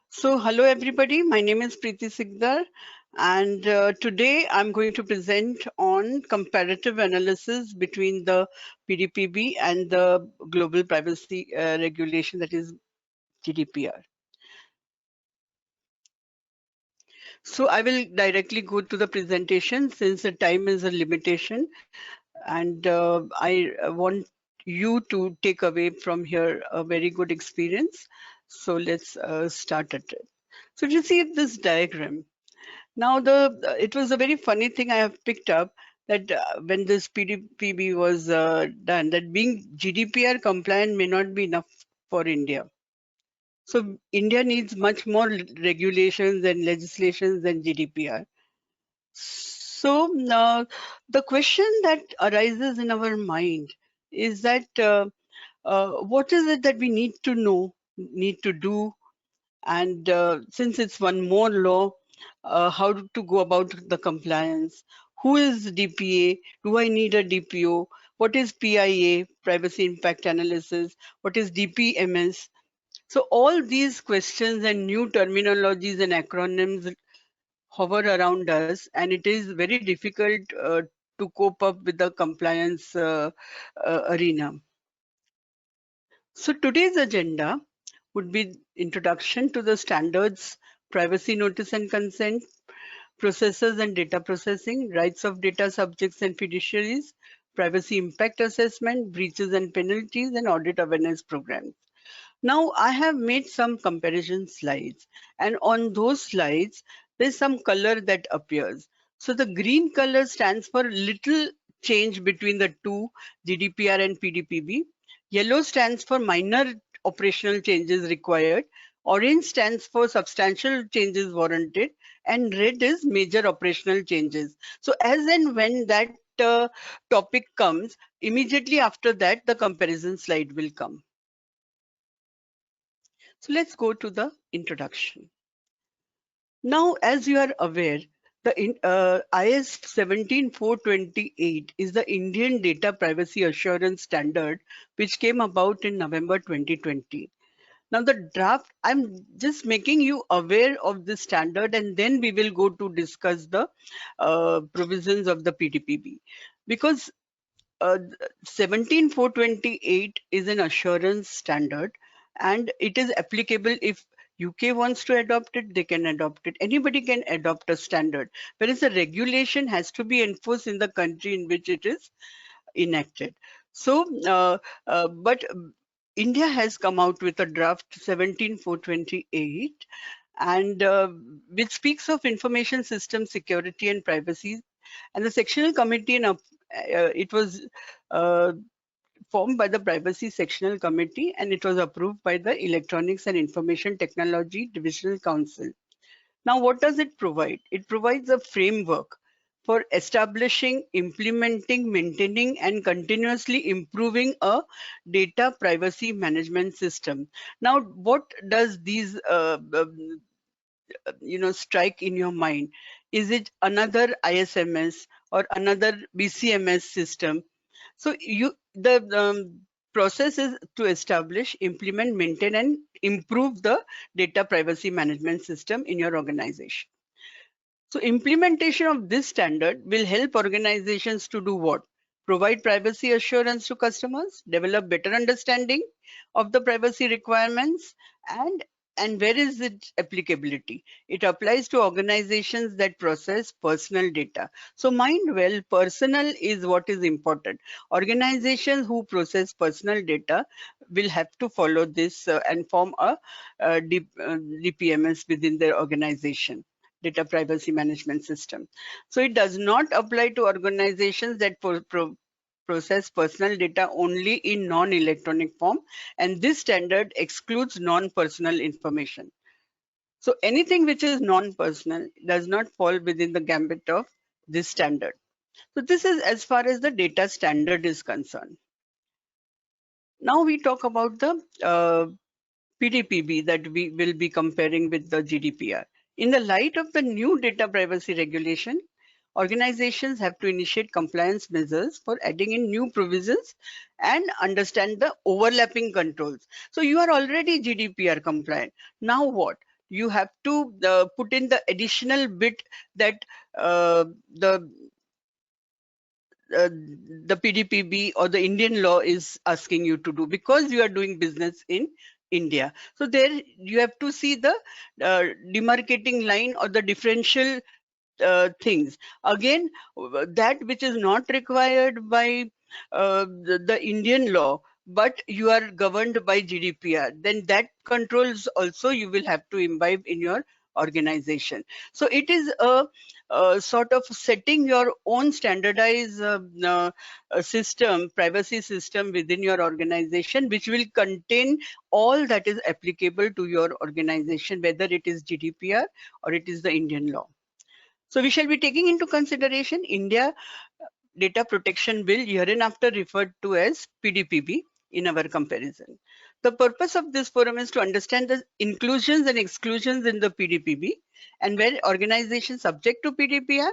So, hello everybody. My name is Preeti Sikdar, and today I'm going to present on comparative analysis between the PDPB and the global privacy regulation, that is GDPR. So, I will directly go to the presentation since the time is a limitation, and I want you to take away from here a very good experience. So, let's start at it. So, if you see this diagram, now, it was a very funny thing I have picked up that when this PDPB was done, that being GDPR compliant may not be enough for India. So India needs much more regulations and legislations than GDPR. So the question that arises in our mind is that what is it that we need to know, need to do, and since it's one more law, how to go about the compliance? Who is DPA? Do I need a DPO? What is PIA, Privacy Impact Analysis? What is DPMS? So all these questions and new terminologies and acronyms hover around us, and it is very difficult to cope up with the compliance arena. So today's agenda would be introduction to the standards, privacy notice and consent, processes and data processing, rights of data subjects and fiduciaries, privacy impact assessment, breaches and penalties, and audit awareness programs. Now, I have made some comparison slides, and on those slides, there's some color that appears. So the green color stands for little change between the two, GDPR and PDPB. Yellow stands for minor operational changes required. Orange stands for substantial changes warranted, and red is major operational changes. So as and when that topic comes, immediately after that, the comparison slide will come. So let's go to the introduction. Now, as you are aware, the IS 17428 is the Indian Data Privacy Assurance Standard, which came about in November 2020. Now, the draft, I'm just making you aware of the standard, and then we will go to discuss the provisions of the PDPB. Because 17428 is an assurance standard, and it is applicable if UK wants to adopt it, they can adopt it. Anybody can adopt a standard, whereas the regulation has to be enforced in the country in which it is enacted. So, but India has come out with a draft 17428, and which speaks of information system security and privacy. And the sectional committee, it was uh, formed by the Privacy Sectional Committee, and it was approved by the Electronics and Information Technology Divisional Council. Now, what does it provide? It provides a framework for establishing, implementing, maintaining, and continuously improving a data privacy management system. Now, what does these strike in your mind? Is it another ISMS or another BCMS system? So the process is to establish, implement, maintain, and improve the data privacy management system in your organization. So implementation of this standard will help organizations to do what? Provide privacy assurance to customers, develop better understanding of the privacy requirements, and where is its applicability? It applies to organizations that process personal data. So mind well, personal is what is important. Organizations who process personal data will have to follow this and form a DPMS within their organization, data privacy management system. So it does not apply to organizations that process personal data only in non-electronic form, and this standard excludes non-personal information. So anything which is non-personal does not fall within the gambit of this standard. So this is as far as the data standard is concerned. Now we talk about the PDPB that we will be comparing with the GDPR. In the light of the new data privacy regulation, organizations have to initiate compliance measures for adding in new provisions and understand the overlapping controls. So you are already GDPR compliant. Now what? you have to put in the additional bit that the PDPB or the Indian law is asking you to do, because you are doing business in India. So there you have to see the demarcating line or the differential things. Again, that which is not required by the Indian law, but you are governed by GDPR, then that controls also you will have to imbibe in your organization. So it is a sort of setting your own standardized system, privacy system within your organization, which will contain all that is applicable to your organization, whether it is GDPR or it is the Indian law. So we shall be taking into consideration India Data Protection Bill, hereinafter referred to as PDPB, in our comparison. The purpose of this forum is to understand the inclusions and exclusions in the PDPB, and where organizations subject to PDPR,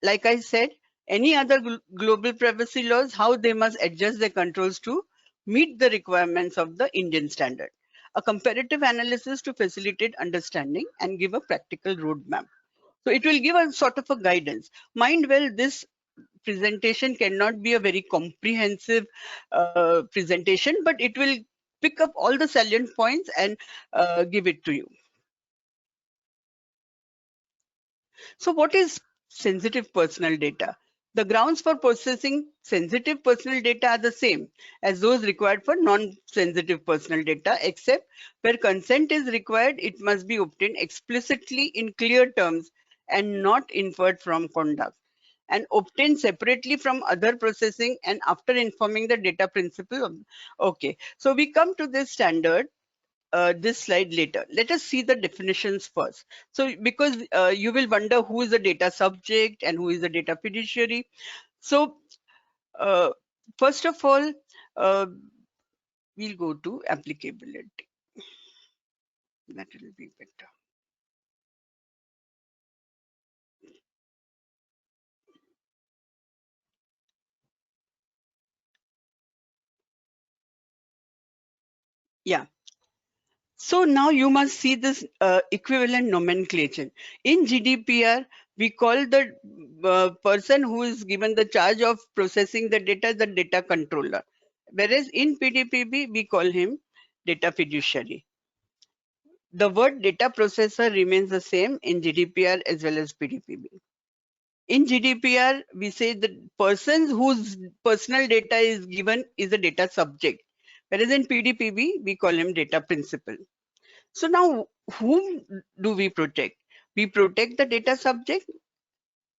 like I said, any other global privacy laws, how they must adjust their controls to meet the requirements of the Indian standard. A comparative analysis to facilitate understanding and give a practical roadmap. So it will give a sort of a guidance. Mind well, this presentation cannot be a very comprehensive presentation, but it will pick up all the salient points and give it to you. So what is sensitive personal data? The grounds for processing sensitive personal data are the same as those required for non-sensitive personal data, except where consent is required, it must be obtained explicitly in clear terms and not inferred from conduct, and obtained separately from other processing and after informing the data principle of. Okay, so we come to this standard, this slide later. Let us see the definitions first. So because you will wonder who is the data subject and who is the data fiduciary. So first of all, we'll go to applicability. That will be better. Yeah. So now you must see this equivalent nomenclature. In GDPR, we call the person who is given the charge of processing the data the data controller. Whereas in PDPB, we call him data fiduciary. The word data processor remains the same in GDPR as well as PDPB. In GDPR, we say the person whose personal data is given is a data subject. Whereas in PDPB, we call him data principal. So now, whom do we protect? We protect the data subject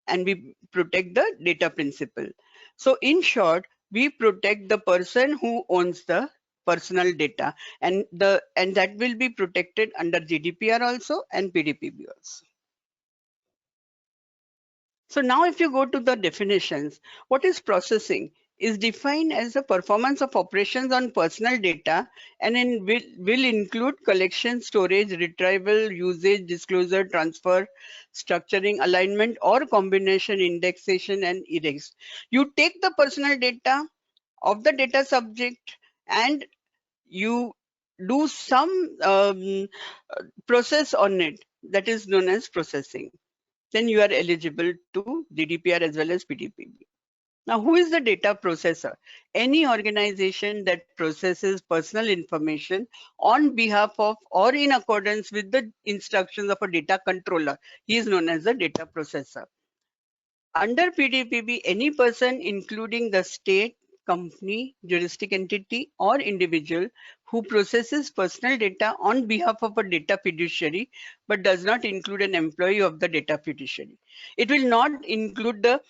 and we protect the data principal. So in short, we protect the person who owns the personal data, and that will be protected under GDPR also and PDPB also. So now if you go to the definitions, what is processing is defined as the performance of operations on personal data, and will include collection, storage, retrieval, usage, disclosure, transfer, structuring, alignment, or combination, indexation, and erase. You take the personal data of the data subject and you do some process on it, that is known as processing. Then you are eligible to GDPR as well as PDPB. Now, who is the data processor? Any organization that processes personal information on behalf of or in accordance with the instructions of a data controller. He is known as the data processor. Under PDPB, any person, including the state, company, juristic entity, or individual who processes personal data on behalf of a data fiduciary, but does not include an employee of the data fiduciary. It will not include the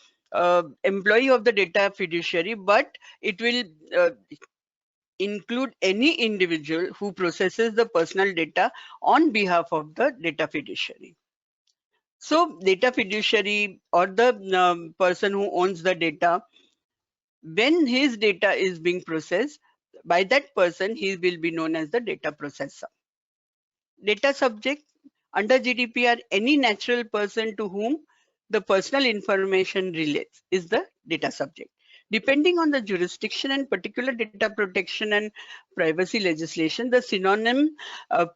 employee of the data fiduciary, but it will include any individual who processes the personal data on behalf of the data fiduciary. So data fiduciary or the person who owns the data, when his data is being processed by that person, he will be known as the data processor. Data subject, under GDPR, any natural person to whom the personal information relates is the data subject. Depending on the jurisdiction and particular data protection and privacy legislation, the synonym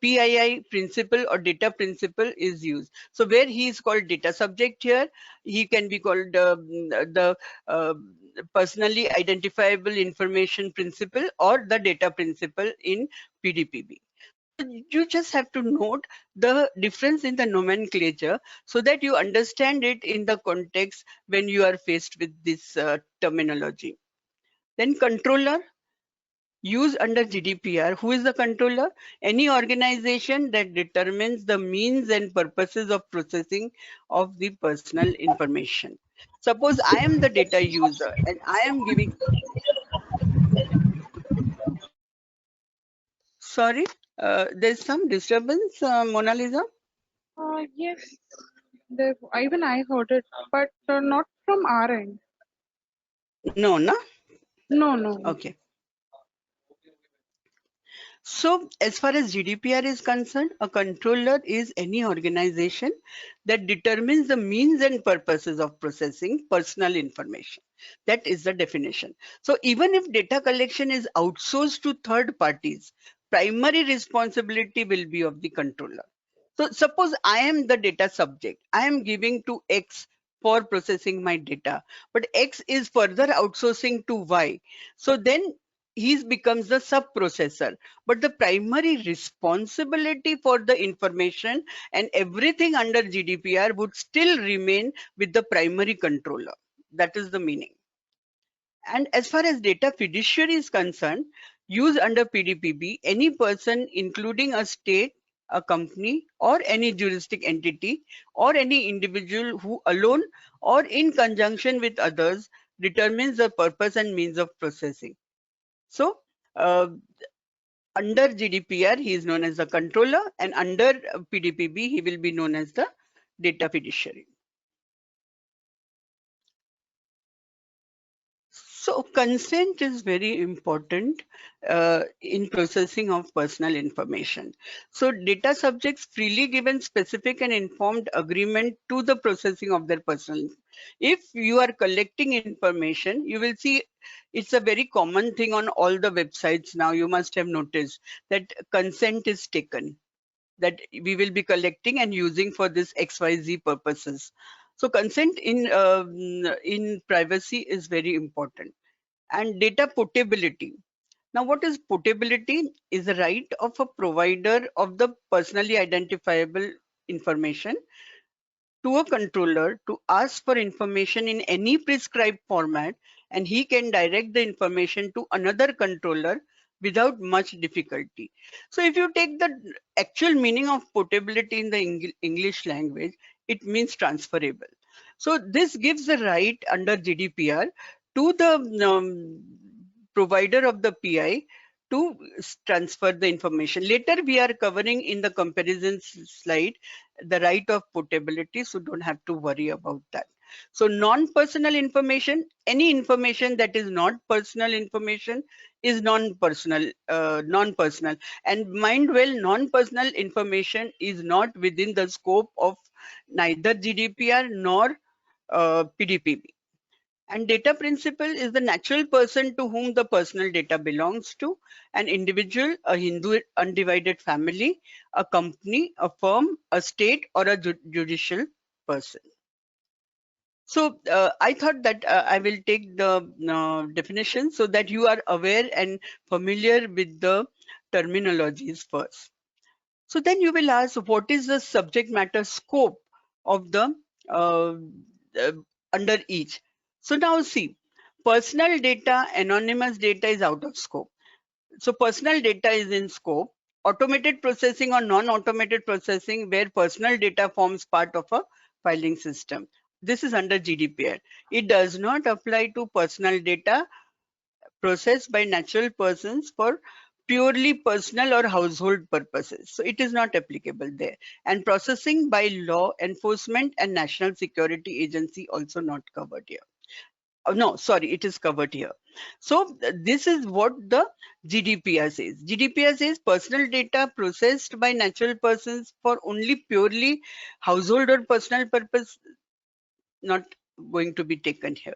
PII principle or data principle is used. So where he is called data subject here, he can be called the personally identifiable information principle or the data principle in PDPB. You just have to note the difference in the nomenclature so that you understand it in the context when you are faced with this terminology. Then controller, used under GDPR. Who is the controller? Any organization that determines the means and purposes of processing of the personal information. Suppose I am the data user and I am giving, sorry, there's some disturbance, Mona Lisa? Yes, even I heard it, but not from our end. No, no? No, no. Okay. So as far as GDPR is concerned, a controller is any organization that determines the means and purposes of processing personal information. That is the definition. So even if data collection is outsourced to third parties, primary responsibility will be of the controller. So suppose I am the data subject, I am giving to X for processing my data, but X is further outsourcing to Y. So then he becomes the sub-processor, but the primary responsibility for the information and everything under GDPR would still remain with the primary controller. That is the meaning. And as far as data fiduciary is concerned, used under PDPB, any person, including a state, a company, or any juristic entity, or any individual who alone or in conjunction with others determines the purpose and means of processing. So, under GDPR, he is known as the controller, and under PDPB, he will be known as the data fiduciary. So consent is very important in processing of personal information. So data subjects freely given specific and informed agreement to the processing of their personal. If you are collecting information, you will see it's a very common thing on all the websites now. You must have noticed that consent is taken, that we will be collecting and using for this XYZ purposes. So consent in privacy is very important. And data portability. Now, what is portability? Is the right of a provider of the personally identifiable information to a controller to ask for information in any prescribed format, and he can direct the information to another controller without much difficulty. So if you take the actual meaning of portability in the English language, it means transferable. So this gives the right under GDPR to the provider of the PI to transfer the information. Later we are covering in the comparison slide the right of portability, so don't have to worry about that. So non-personal information, any information that is not personal information is non-personal, and mind well, non-personal information is not within the scope of neither GDPR nor PDPB. And data principle is the natural person to whom the personal data belongs to, an individual, a Hindu undivided family, a company, a firm, a state, or a judicial person. So I thought that I will take the definition so that you are aware and familiar with the terminologies first. So then you will ask, what is the subject matter scope of the uh, uh, under each? So now see, personal data, anonymous data is out of scope. So personal data is in scope. Automated processing or non-automated processing where personal data forms part of a filing system. This is under GDPR. It does not apply to personal data processed by natural persons for purely personal or household purposes. So it is not applicable there. And processing by law enforcement and national security agency also not covered here. Oh, no, sorry, it is covered here. So this is what the GDPR says. GDPR says personal data processed by natural persons for only purely household or personal purpose not going to be taken here.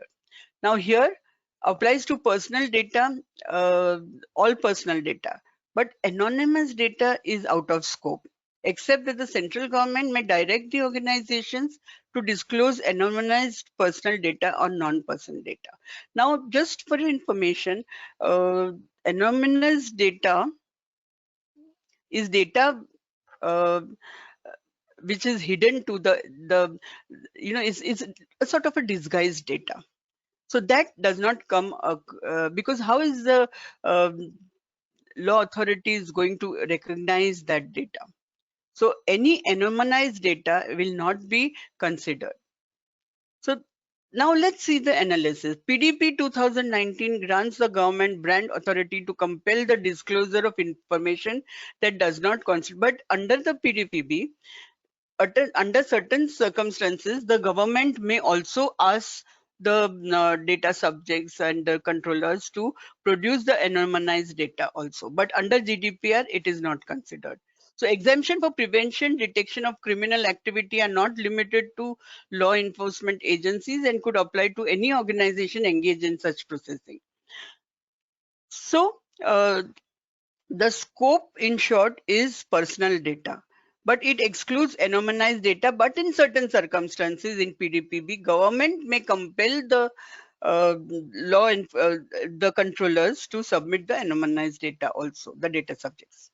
Now here, applies to personal data, all personal data, but anonymous data is out of scope, except that the central government may direct the organizations to disclose anonymized personal data or non-personal data. Now, just for your information, anonymous data is data uh, which is hidden to the is a sort of a disguised data. So that does not come because how is the law authorities going to recognize that data? So any anonymized data will not be considered. So now let's see the analysis. PDP 2019 grants the government brand authority to compel the disclosure of information that does not constitute. But under the PDPB, under certain circumstances, the government may also ask the data subjects and the controllers to produce the anonymized data also. But under GDPR, it is not considered. So exemption for prevention, detection of criminal activity are not limited to law enforcement agencies and could apply to any organization engaged in such processing. So the scope, in short, is personal data, but it excludes anonymized data. But in certain circumstances in PDPB, government may compel the the controllers to submit the anonymized data also, the data subjects.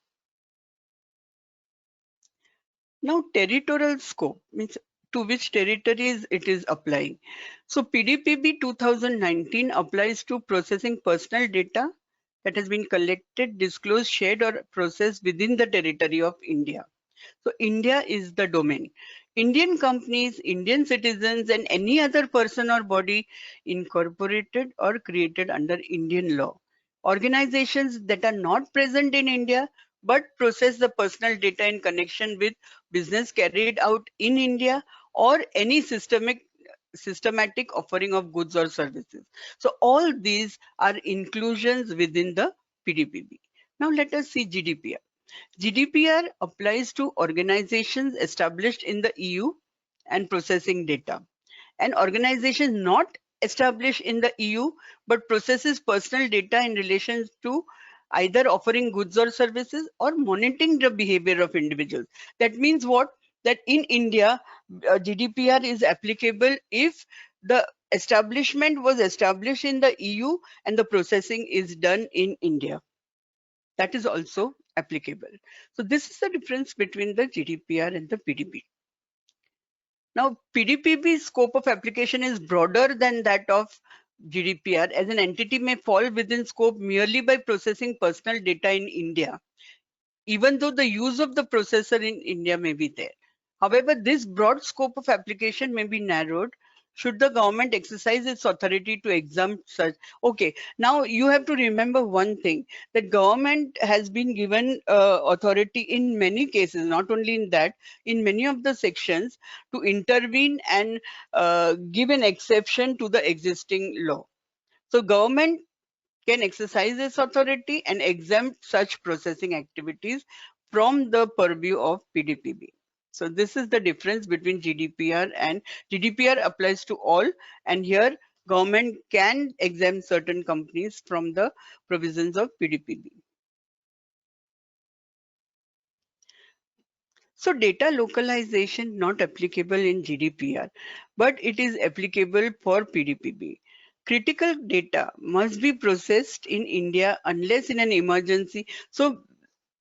Now, territorial scope means to which territories it is applying. So PDPB 2019 applies to processing personal data that has been collected, disclosed, shared or processed within the territory of India. So India is the domain. Indian companies, Indian citizens and any other person or body incorporated or created under Indian law. Organizations that are not present in India but process the personal data in connection with business carried out in India or any systematic offering of goods or services. So all these are inclusions within the PDPB. Now let us see GDPR. GDPR applies to organizations established in the EU and processing data. An organization not established in the EU but processes personal data in relation to either offering goods or services or monitoring the behavior of individuals. That means what? That in India, GDPR is applicable if the establishment was established in the EU and the processing is done in India. That is also applicable. So this is the difference between the GDPR and the PDP. Now, PDPB scope of application is broader than that of GDPR, as an entity may fall within scope merely by processing personal data in India, even though the use of the processor in India may be there. However, this broad scope of application may be narrowed should the government exercise its authority to exempt such. Okay, now you have to remember one thing, that government has been given authority in many cases, not only in that, in many of the sections to intervene and give an exception to the existing law. So government can exercise its authority and exempt such processing activities from the purview of PDPB. So this is the difference between GDPR, and GDPR applies to all, and here government can exempt certain companies from the provisions of PDPB. So data localization not applicable in GDPR, but it is applicable for PDPB. Critical data must be processed in India unless in an emergency. So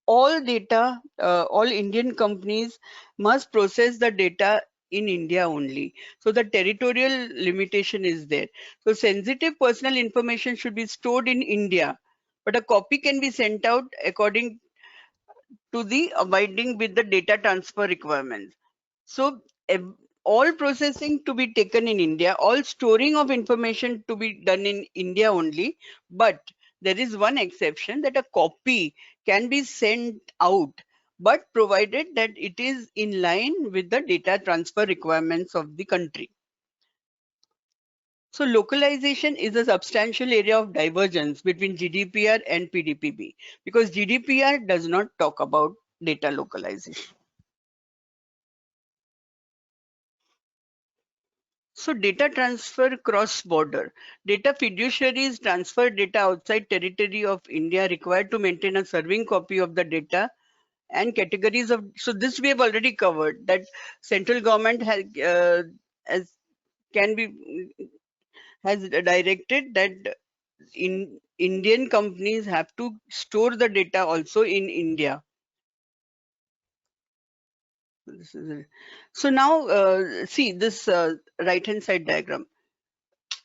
all data, all Indian companies must process the data in India only. So the territorial limitation is there. So sensitive personal information should be stored in India, but a copy can be sent out according to the abiding with the data transfer requirements. So all processing to be taken in India, all storing of information to be done in India only, but there is one exception, that a copy can be sent out, but provided that it is in line with the data transfer requirements of the country. So localization is a substantial area of divergence between GDPR and PDPB, because GDPR does not talk about data localization. So So data transfer cross-border. Data fiduciaries transfer data outside territory of India required to maintain a serving copy of the data and categories of. So this we have already covered, that central government has can be has directed that in Indian companies have to store the data also in India. So now see this right hand side diagram.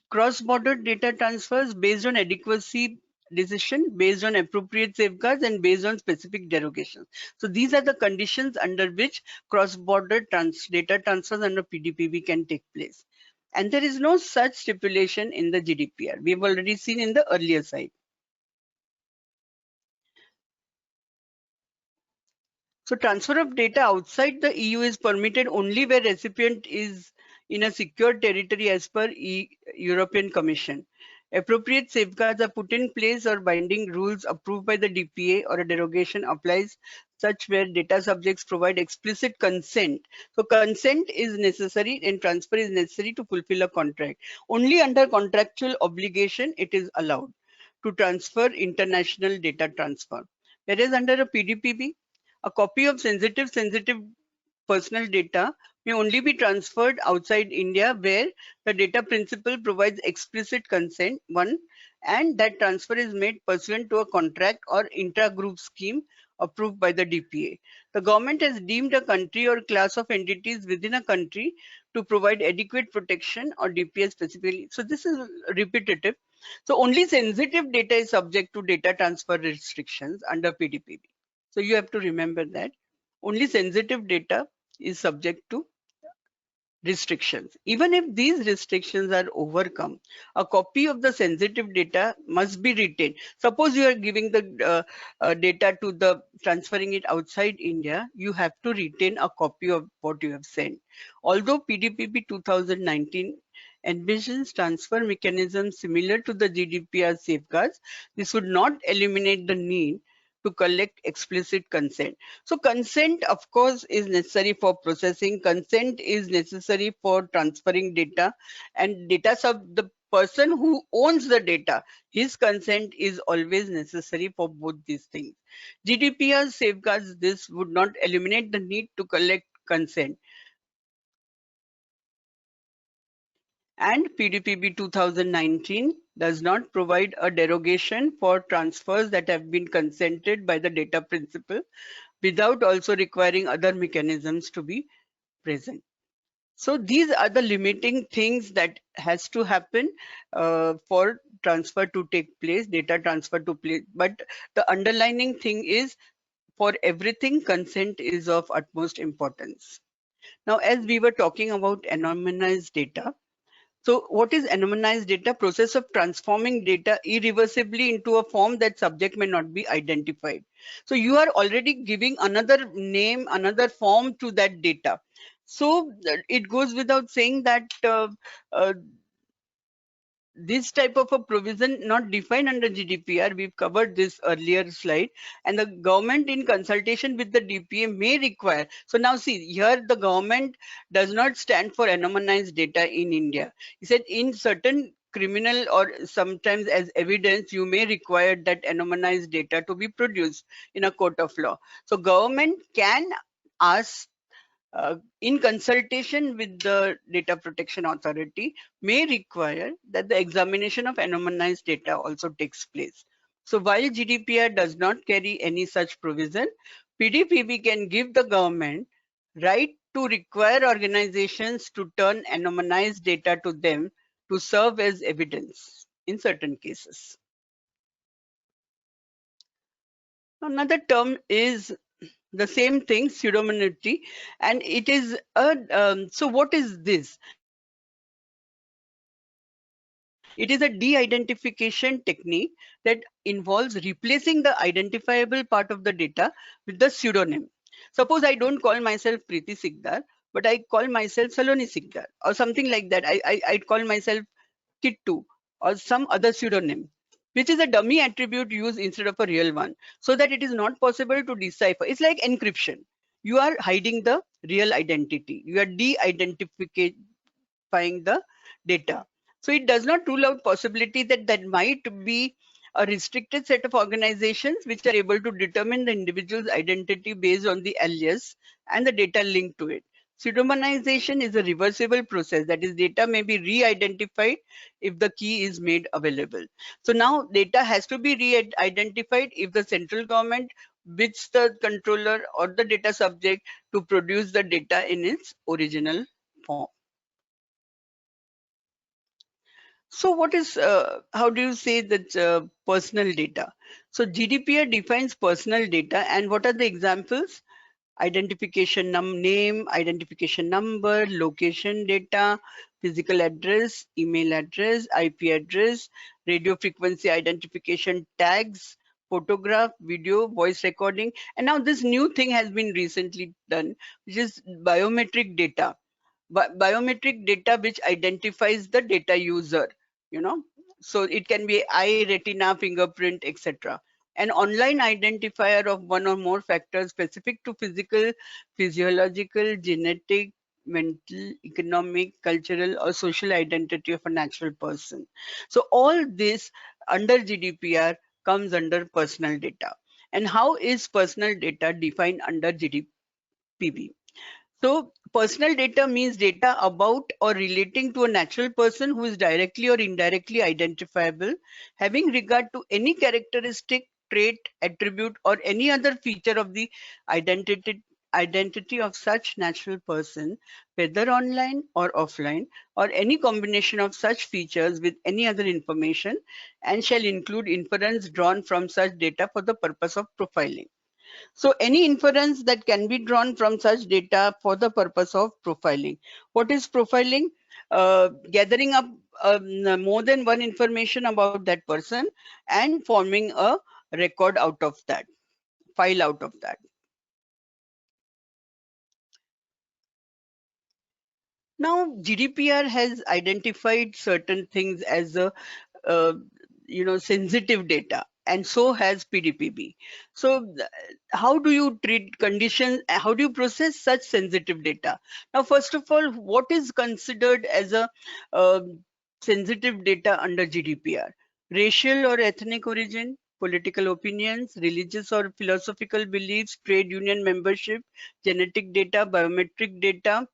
Cross-border data transfers based on adequacy decision, based on appropriate safeguards, and based on specific derogations. So these are the conditions under which cross-border data transfers under PDPP can take place. And there is no such stipulation in the GDPR. We have already seen in the earlier slide. So transfer of data outside the EU is permitted only where recipient is in a secure territory as per European Commission. Appropriate safeguards are put in place or binding rules approved by the DPA or a derogation applies such where data subjects provide explicit consent. So consent is necessary and transfer is necessary to fulfill a contract. Only under contractual obligation it is allowed to transfer international data transfer. Whereas under a PDPP, a copy of sensitive personal data may only be transferred outside India where the data principle provides explicit consent, one, and that transfer is made pursuant to a contract or intra-group scheme approved by the DPA. The government has deemed a country or class of entities within a country to provide adequate protection or DPA specifically. So this is repetitive. So only sensitive data is subject to data transfer restrictions under PDPP. So you have to remember that only sensitive data is subject to restrictions. Even if these restrictions are overcome, a copy of the sensitive data must be retained. Suppose you are giving the data to the transferring it outside India, you have to retain a copy of what you have sent. Although PDPP 2019 envisions transfer mechanisms similar to the GDPR safeguards, this would not eliminate the need to collect explicit consent. So consent, of course, is necessary for processing. Consent is necessary for transferring data, and data sub the person who owns the data, his consent is always necessary for both these things. GDPR safeguards this would not eliminate the need to collect consent. And PDPP 2019 does not provide a derogation for transfers that have been consented by the data principle without also requiring other mechanisms to be present. So these are the limiting things that has to happen for transfer to take place, data transfer to place. But the underlining thing is for everything, consent is of utmost importance. Now, as we were talking about anonymized data, so what is anonymized data? Process of transforming data irreversibly into a form that subject may not be identified. So you are already giving another name, another form to that data. So it goes without saying that this type of a provision not defined under GDPR, we've covered this earlier slide, and the government in consultation with the DPA may require. So now see here the government does not stand for anonymized data in India. He said in certain criminal or sometimes as evidence you may require that anonymized data to be produced in a court of law. So government can ask in consultation with the Data Protection Authority may require that the examination of anonymized data also takes place. So while GDPR does not carry any such provision, PDPP can give the government right to require organizations to turn anonymized data to them to serve as evidence in certain cases. Another term is the same thing, pseudonymity, and it is a so what is this? It is a de-identification technique that involves replacing the identifiable part of the data with the pseudonym. Suppose I don't call myself Preeti Sikdar, but I call myself Saloni Sikdar or something like that. I'd call myself Kittu or some other pseudonym, which is a dummy attribute used instead of a real one, so that it is not possible to decipher. It's like encryption. You are hiding the real identity. You are de-identifying the data. So it does not rule out possibility that there might be a restricted set of organizations which are able to determine the individual's identity based on the alias and the data linked to it. Pseudonymization is a reversible process, that is, data may be re-identified if the key is made available. So now data has to be re-identified if the central government bids the controller or the data subject to produce the data in its original form. So what is, how do you say that personal data? So GDPR defines personal data, and what are the examples? Identification name, identification number, location data, physical address, email address, IP address, radio frequency identification tags, photograph, video, voice recording. And now this new thing has been recently done, which is biometric data. Biometric data which identifies the data user, you know. So it can be eye, retina, fingerprint, etc. An online identifier of one or more factors specific to physical, physiological, genetic, mental, economic, cultural, or social identity of a natural person. So all this under GDPR comes under personal data. And how is personal data defined under GDPB? So personal data means data about or relating to a natural person who is directly or indirectly identifiable, having regard to any characteristic, trait, attribute, or any other feature of the identity of such natural person, whether online or offline, or any combination of such features with any other information, and shall include inference drawn from such data for the purpose of profiling. So any inference that can be drawn from such data for the purpose of profiling. What is profiling? Gathering up more than one information about that person and forming a record out of that, file out of that. Now GDPR has identified certain things as a uh, sensitive data, and so has PDPB. So how do you treat conditions? How do you process such sensitive data? Now, first of all, what is considered as a uh, sensitive data under GDPR? Racial or ethnic origin, political opinions, religious or philosophical beliefs, trade union membership, genetic data, biometric data,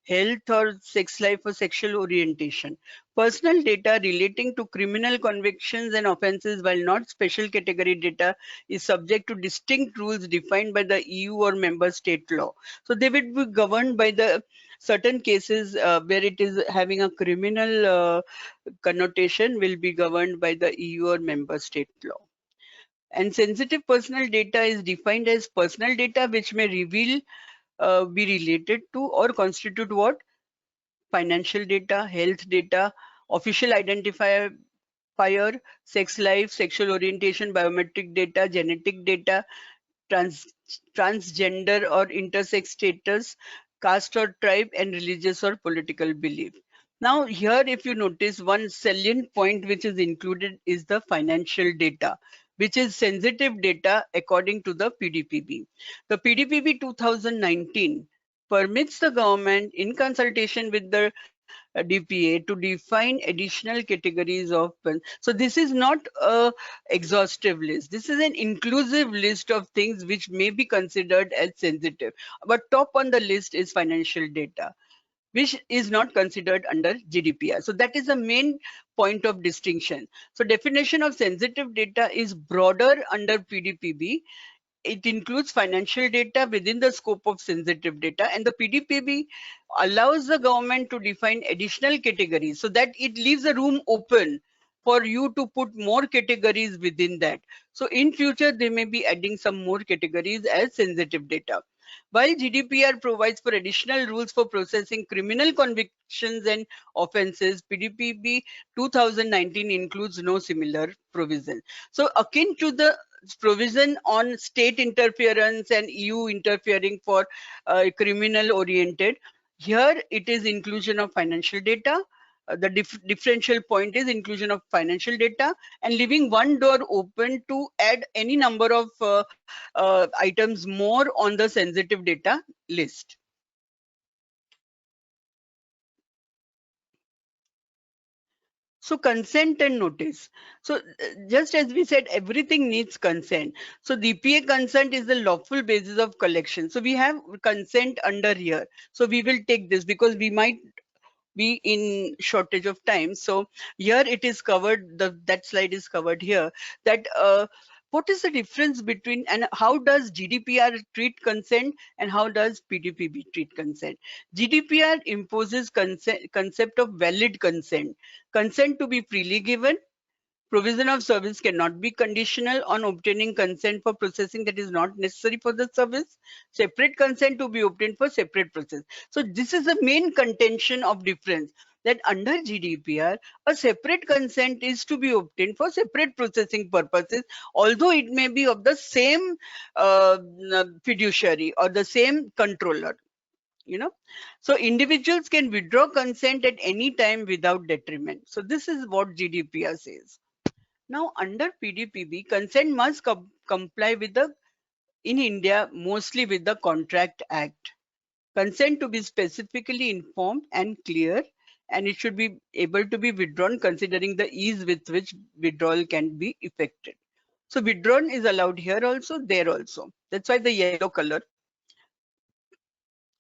health or sex life or sexual orientation. Personal data relating to criminal convictions and offences, while not special category data, is subject to distinct rules defined by the EU or member state law. So they will be governed by the certain cases where it is having a criminal connotation will be governed by the EU or member state law. And sensitive personal data is defined as personal data which may reveal, be related to or constitute what? Financial data, health data, official identifier, sex life, sexual orientation, biometric data, genetic data, trans, transgender or intersex status, caste or tribe, and religious or political belief. Now here, if you notice, one salient point which is included is the financial data, which is sensitive data according to the PDPB. The PDPB 2019 permits the government, in consultation with the DPA, to define additional categories of so this is not a exhaustive list. This is an inclusive list of things which may be considered as sensitive. But top on the list is financial data, which is not considered under GDPR. So that is the main point of distinction. So definition of sensitive data is broader under PDPB. It includes financial data within the scope of sensitive data, and the PDPB allows the government to define additional categories so that it leaves a room open for you to put more categories within that. So in future, they may be adding some more categories as sensitive data. While GDPR provides for additional rules for processing criminal convictions and offenses, PDPB 2019 includes no similar provision. So akin to the provision on state interference and EU interfering for criminal oriented, here it is inclusion of financial data. The differential point is inclusion of financial data and leaving one door open to add any number of items more on the sensitive data list. So consent and notice. So just as we said, everything needs consent. So DPA consent is the lawful basis of collection. So we have consent under here. So we will take this because we might be in shortage of time. So here it is covered, that slide is covered here, that what is the difference between, and how does GDPR treat consent and how does PDPB treat consent? GDPR imposes concept of valid consent, consent to be freely given. Provision of service cannot be conditional on obtaining consent for processing that is not necessary for the service. Separate consent to be obtained for separate process. So this is the main contention of difference, that under GDPR, a separate consent is to be obtained for separate processing purposes, although it may be of the same fiduciary or the same controller. So individuals can withdraw consent at any time without detriment. So this is what GDPR says. Now, under PDPB, consent must comply with in India, mostly with the Contract Act. Consent to be specifically informed and clear, and it should be able to be withdrawn considering the ease with which withdrawal can be effected. So withdrawn is allowed here also, there also. That's why the yellow color.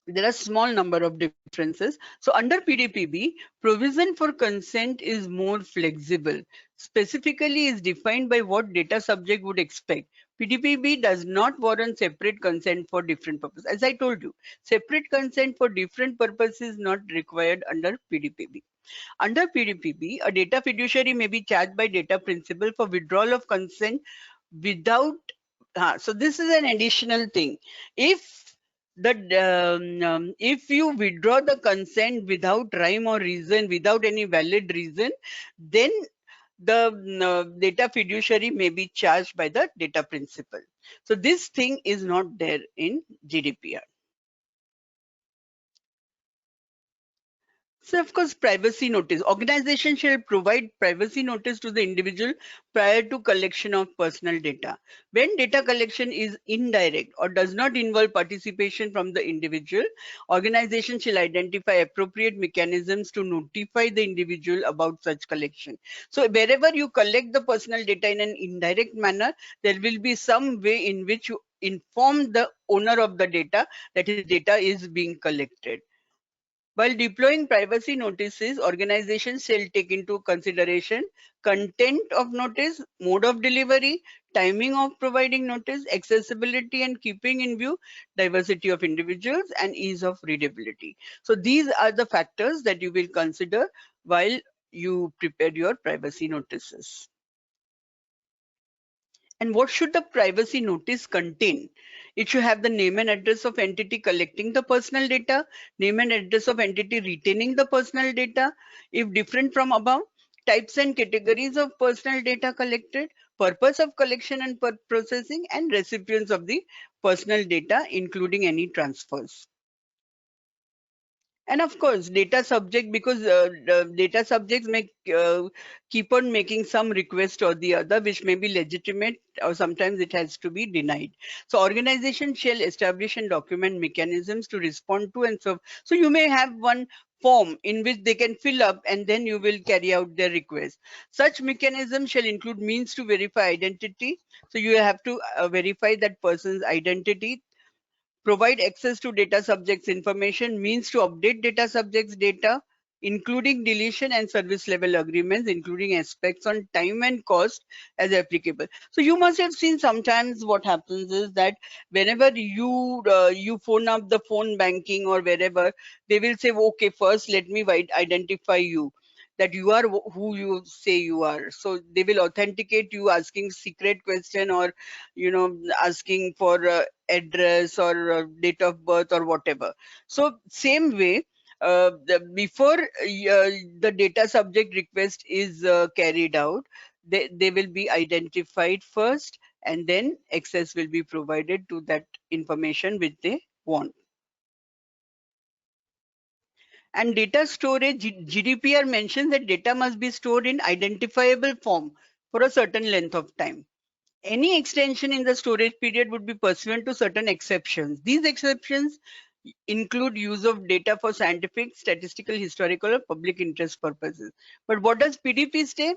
There are small number of differences. So under PDPB, provision for consent is more flexible. Specifically is defined by what data subject would expect. PDPB does not warrant separate consent for different purposes. As I told you, separate consent for different purposes is not required under PDPB. Under PDPB, a data fiduciary may be charged by data principal for withdrawal of consent without. So this is an additional thing. If you withdraw the consent without rhyme or reason, without any valid reason, then the data fiduciary may be charged by the data principal. So this thing is not there in GDPR. So of course, privacy notice. Organization shall provide privacy notice to the individual prior to collection of personal data. When data collection is indirect or does not involve participation from the individual, organization shall identify appropriate mechanisms to notify the individual about such collection. So wherever you collect the personal data in an indirect manner, there will be some way in which you inform the owner of the data that his data is being collected. While deploying privacy notices, organizations shall take into consideration content of notice, mode of delivery, timing of providing notice, accessibility and keeping in view diversity of individuals and ease of readability. So these are the factors that you will consider while you prepare your privacy notices. And what should the privacy notice contain? It should have the name and address of entity collecting the personal data, name and address of entity retaining the personal data, if different from above, types and categories of personal data collected, purpose of collection and processing, and recipients of the personal data, including any transfers. And of course, data subject, because the data subjects may keep on making some request or the other, which may be legitimate, or sometimes it has to be denied. So organization shall establish and document mechanisms to respond to and serve. So you may have one form in which they can fill up and then you will carry out their request. Such mechanism shall include means to verify identity. So you have to verify that person's identity, provide access to data subjects information, means to update data subjects data, including deletion and service level agreements, including aspects on time and cost as applicable. So you must have seen sometimes what happens is that whenever you phone up the phone banking or wherever, they will say, okay, first let me identify you, that you are who you say you are. So they will authenticate you, asking secret question, or asking for address or date of birth or whatever. So same way, before the data subject request is carried out, they will be identified first, and then access will be provided to that information which they want. And data storage, GDPR mentions that data must be stored in identifiable form for a certain length of time. Any extension in the storage period would be pursuant to certain exceptions. These exceptions include use of data for scientific, statistical, historical, or public interest purposes. But what does PDP say?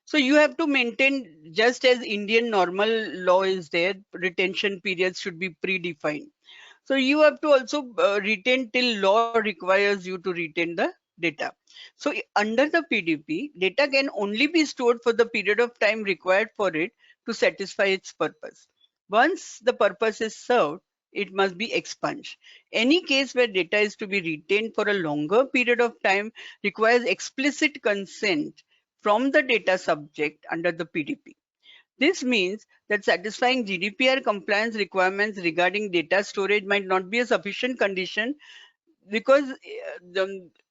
So you have to maintain, just as Indian normal law is there, retention periods should be predefined. So you have to also retain till law requires you to retain the data. So under the PDP, data can only be stored for the period of time required for it to satisfy its purpose. Once the purpose is served, it must be expunged. Any case where data is to be retained for a longer period of time requires explicit consent from the data subject under the PDP. This means that satisfying GDPR compliance requirements regarding data storage might not be a sufficient condition because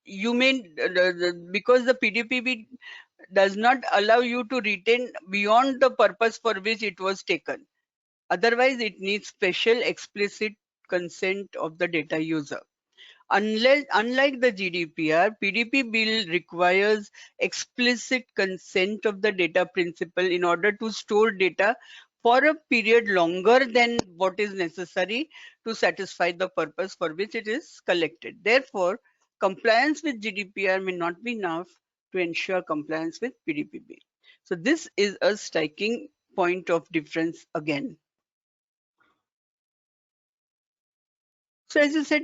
because the PDPB does not allow you to retain beyond the purpose for which it was taken. Otherwise, it needs special explicit consent of the data user. Unlike the GDPR, PDP bill requires explicit consent of the data principal in order to store data for a period longer than what is necessary to satisfy the purpose for which it is collected. Therefore, compliance with GDPR may not be enough to ensure compliance with PDP bill. So this is a striking point of difference again. So as you said,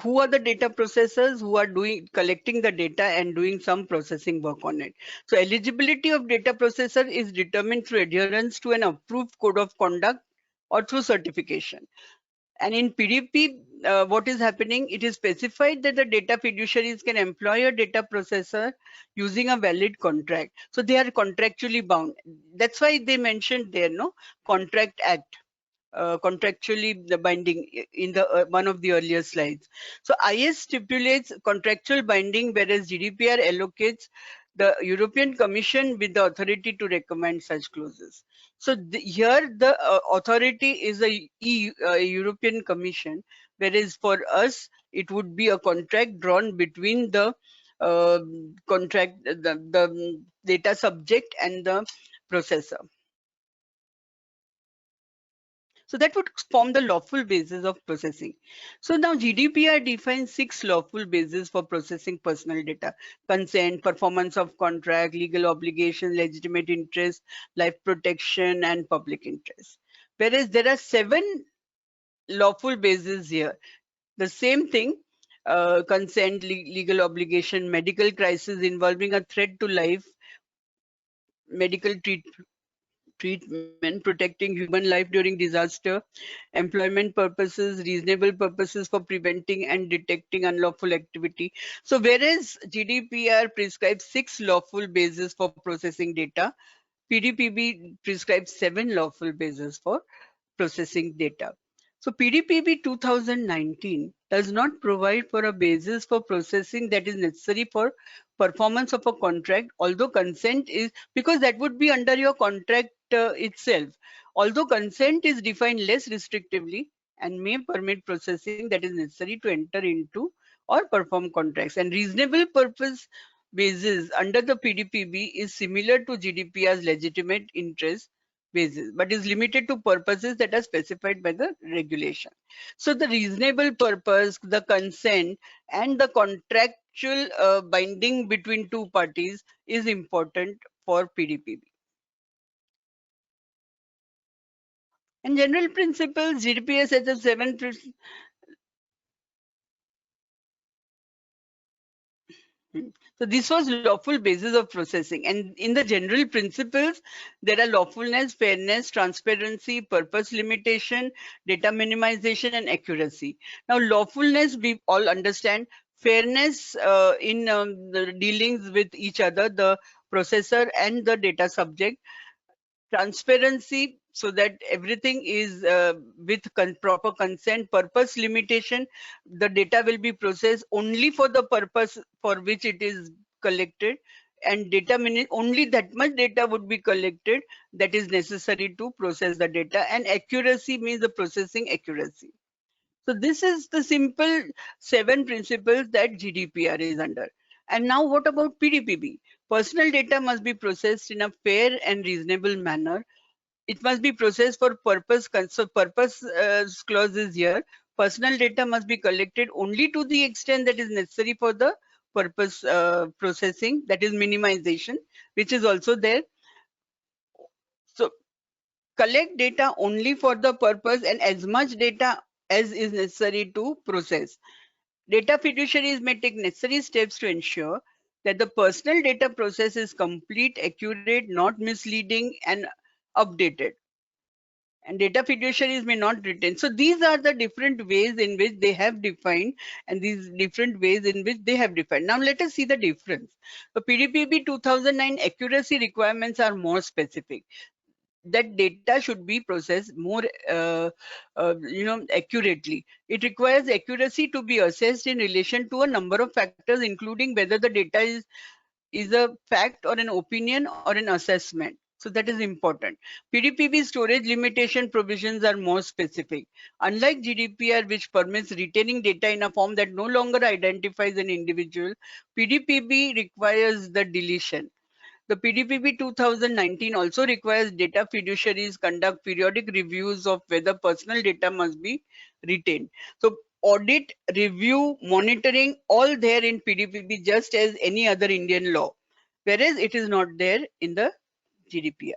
who are the data processors who are collecting the data and doing some processing work on it? So eligibility of data processor is determined through adherence to an approved code of conduct or through certification. And in PDP, what is happening? It is specified that the data fiduciaries can employ a data processor using a valid contract. So they are contractually bound. That's why they mentioned there, no, Contract Act. Contractually binding in the one of the earlier slides. So IS stipulates contractual binding, whereas GDPR allocates the European Commission with the authority to recommend such clauses. So here the authority is a European Commission, whereas for us it would be a contract drawn between the the data subject and the processor. So that would form the lawful basis of processing. So now GDPR defines 6 lawful bases for processing personal data: consent, performance of contract, legal obligation, legitimate interest, life protection, and public interest. Whereas there are 7 lawful bases here. The same thing, consent, legal obligation, medical crisis involving a threat to life, medical treatment, protecting human life during disaster, employment purposes, reasonable purposes for preventing and detecting unlawful activity. So whereas GDPR prescribes 6 lawful bases for processing data, PDPB prescribes 7 lawful bases for processing data. So PDPB 2019 does not provide for a basis for processing that is necessary for performance of a contract, although consent is, because that would be under your contract itself. Although consent is defined less restrictively and may permit processing that is necessary to enter into or perform contracts. And reasonable purpose basis under the PDPB is similar to GDPR's legitimate interest basis, but is limited to purposes that are specified by the regulation. So the reasonable purpose, the consent, and the contractual binding between two parties is important for PDPB. And general principles, GDPR sets up 7 So this was lawful basis of processing, and in the general principles there are lawfulness, fairness, transparency, purpose limitation, data minimization, and accuracy. Now lawfulness we all understand, fairness in the dealings with each other, the processor and the data subject, transparency so that everything is with proper consent, purpose limitation, the data will be processed only for the purpose for which it is collected, and data only that much data would be collected that is necessary to process the data, and accuracy means the processing accuracy. So this is the simple 7 principles that GDPR is under. And now what about PDPB? Personal data must be processed in a fair and reasonable manner. It must be processed for purpose. So purpose clause is here. personal data must be collected only to the extent that is necessary for the purpose processing, that is minimization, which is also there. So collect data only for the purpose and as much data as is necessary to process. Data fiduciaries may take necessary steps to ensure that the personal data process is complete, accurate, not misleading, and updated. And data fiduciaries may not retain. So these are the different ways in which they have defined, and these different ways in which they have defined. Now let us see the difference. The PDPB 2009 accuracy requirements are more specific. That data should be processed more accurately. It requires accuracy to be assessed in relation to a number of factors, including whether the data is a fact or an opinion or an assessment. So that is important. PDPB storage limitation provisions are more specific. Unlike GDPR, which permits retaining data in a form that no longer identifies an individual, PDPB requires the deletion. The PDPB 2019 also requires data fiduciaries conduct periodic reviews of whether personal data must be retained. So audit, review, monitoring, all there in PDPB just as any other Indian law, whereas it is not there in the GDPR.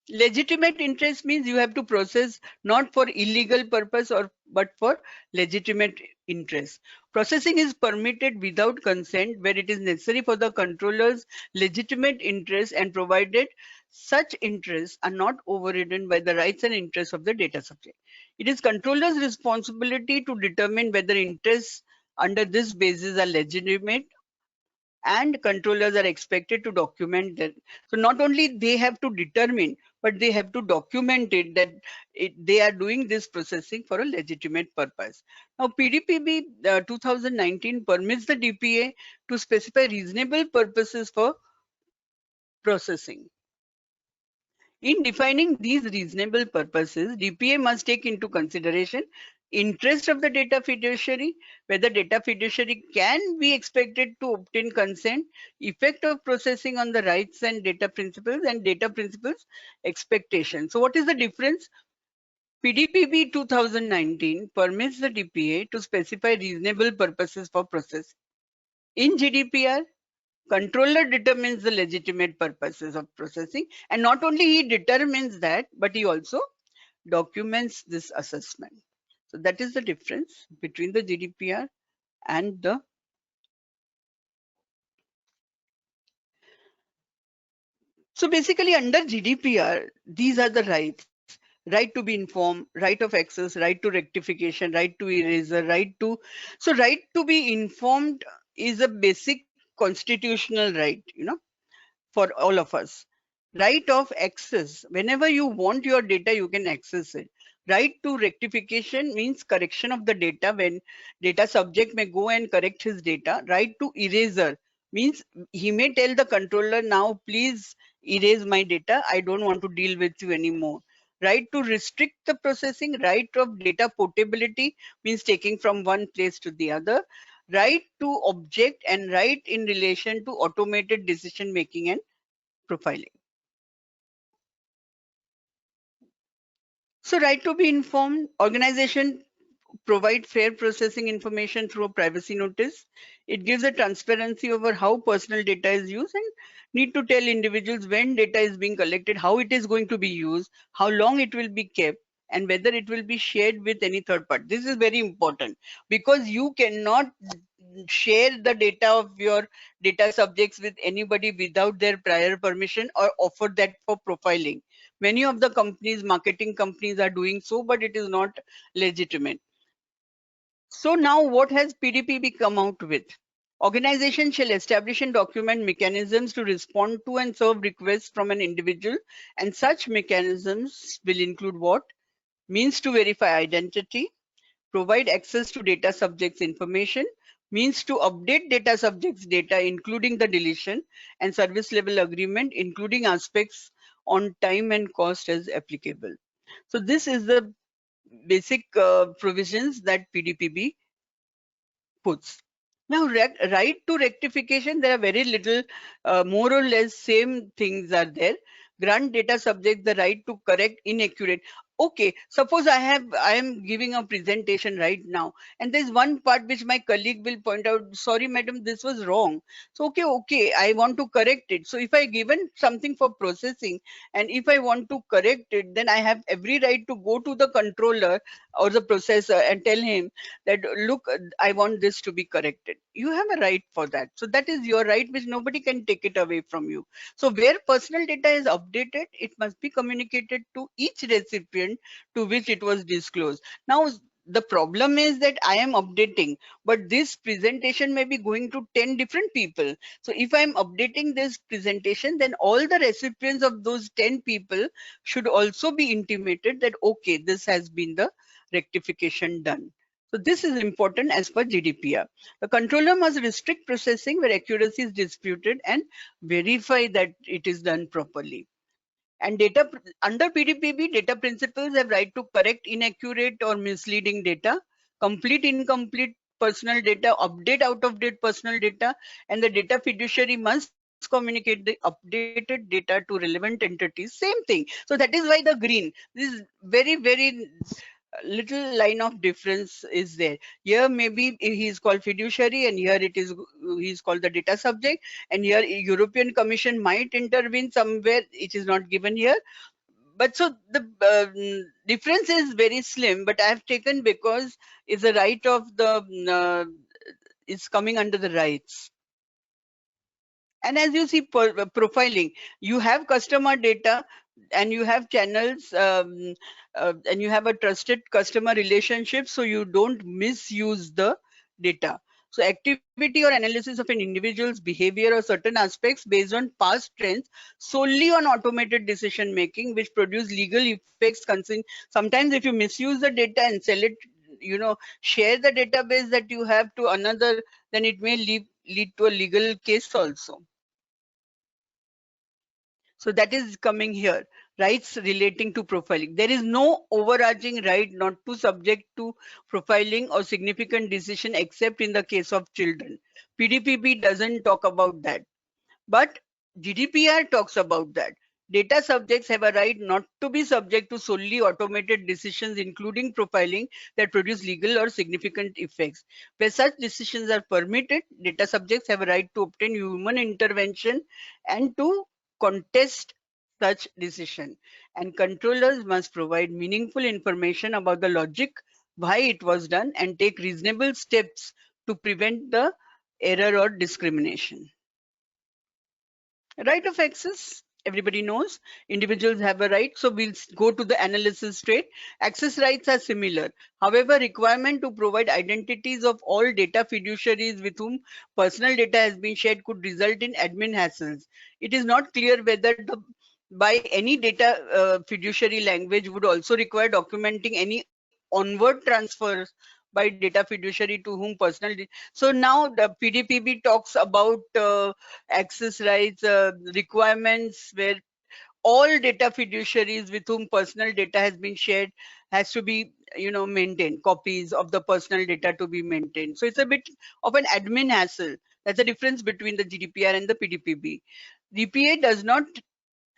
Legitimate interest means you have to process not for illegal purpose but for legitimate interest. Processing is permitted without consent where it is necessary for the controller's legitimate interest and provided such interests are not overridden by the rights and interests of the data subject. It is controller's responsibility to determine whether interests under this basis are legitimate, and controllers are expected to document that. So not only they have to determine, but they have to document it that they are doing this processing for a legitimate purpose. Now PDPB 2019 permits the DPA to specify reasonable purposes for processing. In defining these reasonable purposes, DPA must take into consideration interest of the data fiduciary, whether data fiduciary can be expected to obtain consent, effect of processing on the rights and data principles expectations. So what is the difference? PDPB 2019 permits the DPA to specify reasonable purposes for processing. In GDPR, controller determines the legitimate purposes of processing, and not only he determines that, but he also documents this assessment. So that is the difference between the GDPR and the so basically under GDPR, these are the rights. Right to be informed, right of access, right to rectification, right to eraser, right to be informed is a basic constitutional right, for all of us. Right of access, whenever you want your data, you can access it. Right to rectification means correction of the data when data subject may go and correct his data. Right to eraser means he may tell the controller, now please erase my data, I don't want to deal with you anymore. Right to restrict the processing, right of data portability means taking from one place to the other. Right to object and right in relation to automated decision making and profiling. So right to be informed, organization provide fair processing information through a privacy notice. It gives a transparency over how personal data is used and need to tell individuals when data is being collected, how it is going to be used, how long it will be kept, and whether it will be shared with any third party. This is very important because you cannot share the data of your data subjects with anybody without their prior permission or offer that for profiling. Many of the companies, marketing companies are doing so, but it is not legitimate. So now what has PDPB come out with? Organization shall establish and document mechanisms to respond to and serve requests from an individual, and such mechanisms will include what? Means to verify identity, provide access to data subjects information, means to update data subjects data including the deletion, and service level agreement including aspects on time and cost as applicable. So this is the basic provisions that PDPB puts. Now, right to rectification, there are very little, more or less same things are there. Grant data subject the right to correct inaccurate. Okay, suppose I am giving a presentation right now, and there's one part which my colleague will point out, sorry madam, this was wrong. So okay, I want to correct it. So if I given something for processing, and if I want to correct it, then I have every right to go to the controller or the processor and tell him that, look, I want this to be corrected. You have a right for that. So that is your right, which nobody can take it away from you. So where personal data is updated, it must be communicated to each recipient to which it was disclosed. Now, the problem is that I am updating, but this presentation may be going to 10 different people. So if I'm updating this presentation, then all the recipients of those 10 people should also be intimated that, okay, this has been the rectification done. So this is important as per GDPR. The controller must restrict processing where accuracy is disputed and verify that it is done properly. And data under PDPB, data principals have right to correct inaccurate or misleading data, complete incomplete personal data, update out of date personal data, and the data fiduciary must communicate the updated data to relevant entities. Same thing. So that is why the green. This is very little line of difference is there. Here maybe he is called fiduciary, and here it is he is called the data subject, and here European Commission might intervene somewhere. It is not given here. But so the difference is very slim, but I have taken because it's a right of the is coming under the rights. And as you see profiling, you have customer data and you have channels, and you have a trusted customer relationship, so you don't misuse the data. So activity or analysis of an individual's behavior or certain aspects based on past trends solely on automated decision making, which produce legal effects. Sometimes if you misuse the data and sell it, share the database that you have to another, then it may lead to a legal case also. So that is coming here, rights relating to profiling. There is no overarching right not to subject to profiling or significant decision except in the case of children. PDPB doesn't talk about that, but GDPR talks about that. Data subjects have a right not to be subject to solely automated decisions, including profiling, that produce legal or significant effects. Where such decisions are permitted, data subjects have a right to obtain human intervention and to contest such decision. And controllers must provide meaningful information about the logic, why it was done, and take reasonable steps to prevent the error or discrimination. Right of access, everybody knows. Individuals have a right. So we'll go to the analysis straight. Access rights are similar. However, requirement to provide identities of all data fiduciaries with whom personal data has been shared could result in admin hassles. It is not clear whether by any data fiduciary language would also require documenting any onward transfers by data fiduciary to whom so now the PDPB talks about access rights requirements where all data fiduciaries with whom personal data has been shared has to be maintained, copies of the personal data to be maintained. So it's a bit of an admin hassle. That's the difference between the GDPR and the PDPB. DPA does not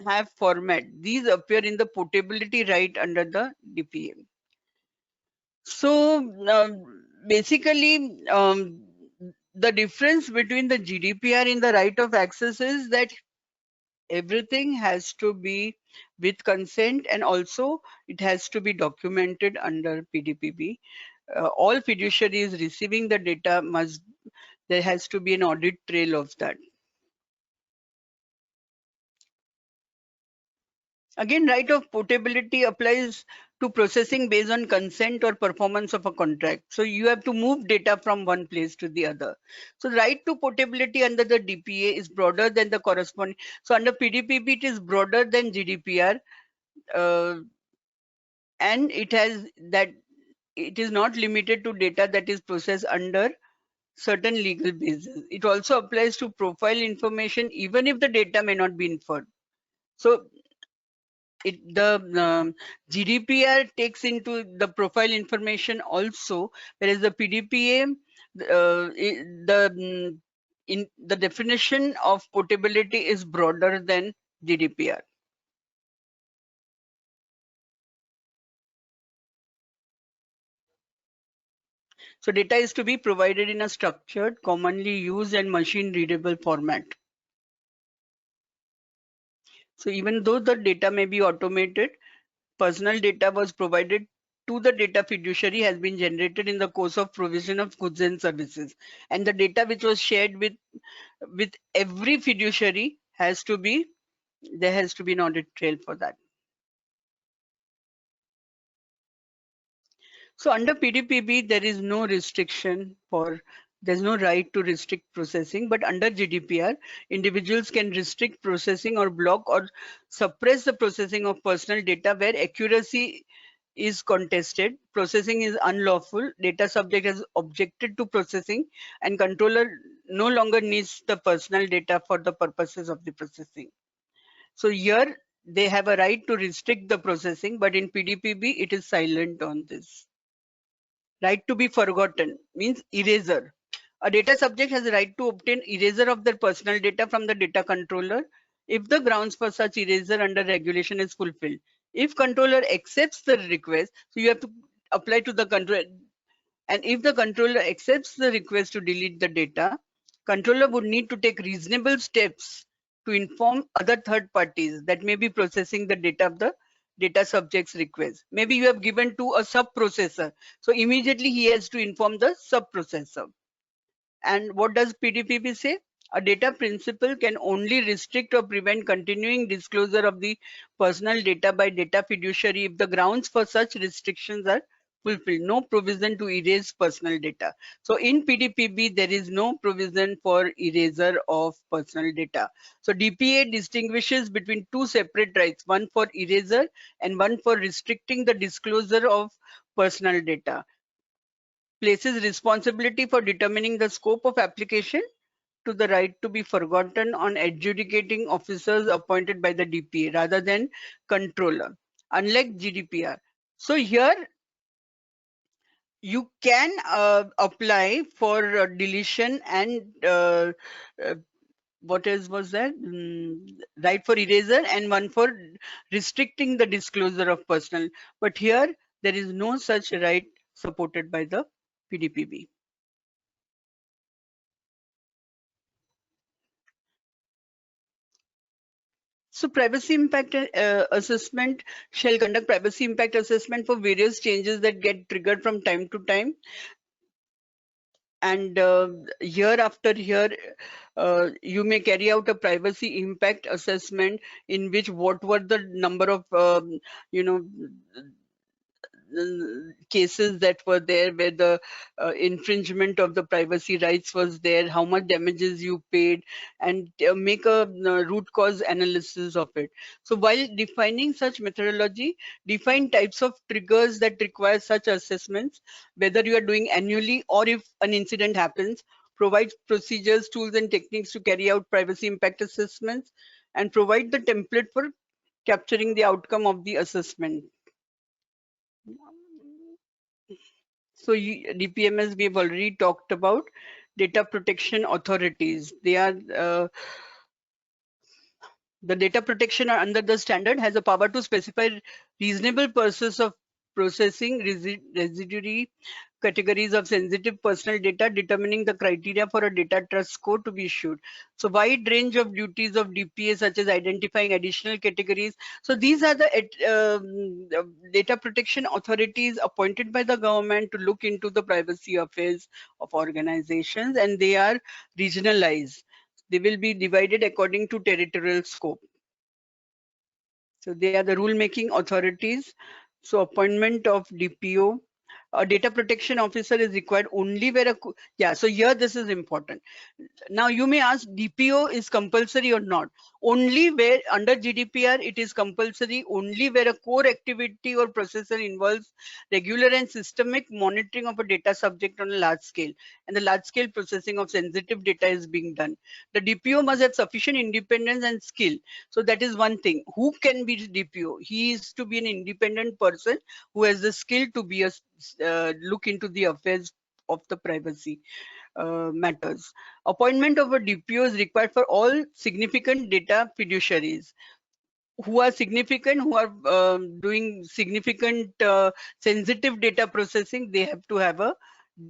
have format. These appear in the portability right under the DPA. So basically, the difference between the GDPR and the right of access is that everything has to be with consent, and also it has to be documented under PDPB. All fiduciaries receiving the data there has to be an audit trail of that. Again, right of portability applies to processing based on consent or performance of a contract. So you have to move data from one place to the other. So right to portability under the DPA is broader than the corresponding. So under PDPB, it is broader than GDPR. And it has that it is not limited to data that is processed under certain legal basis. It also applies to profile information, even if the data may not be inferred. So the GDPR takes into the profile information also, whereas the PDPA, in the definition of portability is broader than GDPR. So data is to be provided in a structured, commonly used and machine readable format. So even though the data may be automated, personal data was provided to the data fiduciary has been generated in the course of provision of goods and services. And the data which was shared with every fiduciary has to be, there has to be an audit trail for that. So under PDPB, there is no restriction for, there's no right to restrict processing, but under GDPR, individuals can restrict processing or block or suppress the processing of personal data where accuracy is contested, processing is unlawful, data subject has objected to processing, and controller no longer needs the personal data for the purposes of the processing. So here they have a right to restrict the processing, but in PDPB, it is silent on this. Right to be forgotten means erasure. A data subject has a right to obtain erasure of their personal data from the data controller if the grounds for such erasure under regulation is fulfilled. If controller accepts the request, so you have to apply to the controller, and if the controller accepts the request to delete the data, controller would need to take reasonable steps to inform other third parties that may be processing the data of the data subject's request. Maybe you have given to a sub-processor, so immediately he has to inform the sub-processor. And what does PDPB say? A data principal can only restrict or prevent continuing disclosure of the personal data by data fiduciary if the grounds for such restrictions are fulfilled. No provision to erase personal data. So in PDPB, there is no provision for erasure of personal data. So DPA distinguishes between two separate rights, one for erasure and one for restricting the disclosure of personal data. Places responsibility for determining the scope of application to the right to be forgotten on adjudicating officers appointed by the DPA rather than controller, unlike GDPR. So here you can apply for deletion and what else was that? Right for erasure and one for restricting the disclosure of personal. But here there is no such right supported by the PDPB. So privacy impact assessment shall conduct privacy impact assessment for various changes that get triggered from time to time. And year after year, you may carry out a privacy impact assessment in which what were the number of, cases that were there where the infringement of the privacy rights was there, how much damages you paid, and make a root cause analysis of it. So while defining such methodology, define types of triggers that require such assessments, whether you are doing annually or if an incident happens, provide procedures, tools and techniques to carry out privacy impact assessments, and provide the template for capturing the outcome of the assessment. So DPMS, we have already talked about. Data protection authorities. They are the data protection under the standard has a power to specify reasonable process of processing residuary categories of sensitive personal data, determining the criteria for a data trust score to be issued. So wide range of duties of DPA, such as identifying additional categories. So these are the data protection authorities appointed by the government to look into the privacy affairs of organizations, and they are regionalized. They will be divided according to territorial scope. So they are the rule-making authorities. So appointment of DPO. A data protection officer is required only where so here this is important. Now you may ask, DPO is compulsory or not? Only where under GDPR it is compulsory only where a core activity or processor involves regular and systemic monitoring of a data subject on a large scale, and the large scale processing of sensitive data is being done. The DPO must have sufficient independence and skill. So that is one thing. Who can be DPO? He is to be an independent person who has the skill to be a look into the affairs of the privacy matters. Appointment of a DPO is required for all significant data fiduciaries who are significant, who are doing significant sensitive data processing. They have to have a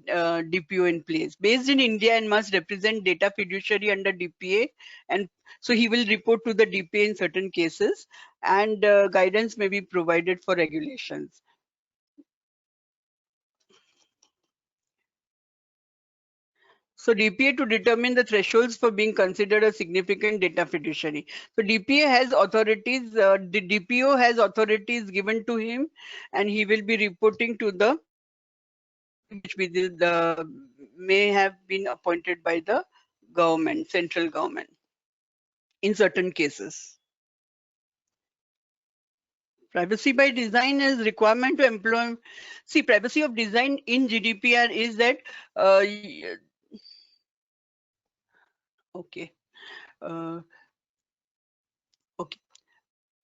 DPO in place, based in India, and must represent data fiduciary under DPA. And so he will report to the DPA in certain cases, and guidance may be provided for regulations. So DPA to determine the thresholds for being considered a significant data fiduciary. So DPA has authorities, the DPO has authorities given to him, and he will be reporting to the which may have been appointed by the government, central government, in certain cases. Privacy by design is requirement to employ. See, privacy of design in GDPR is that, okay. Okay.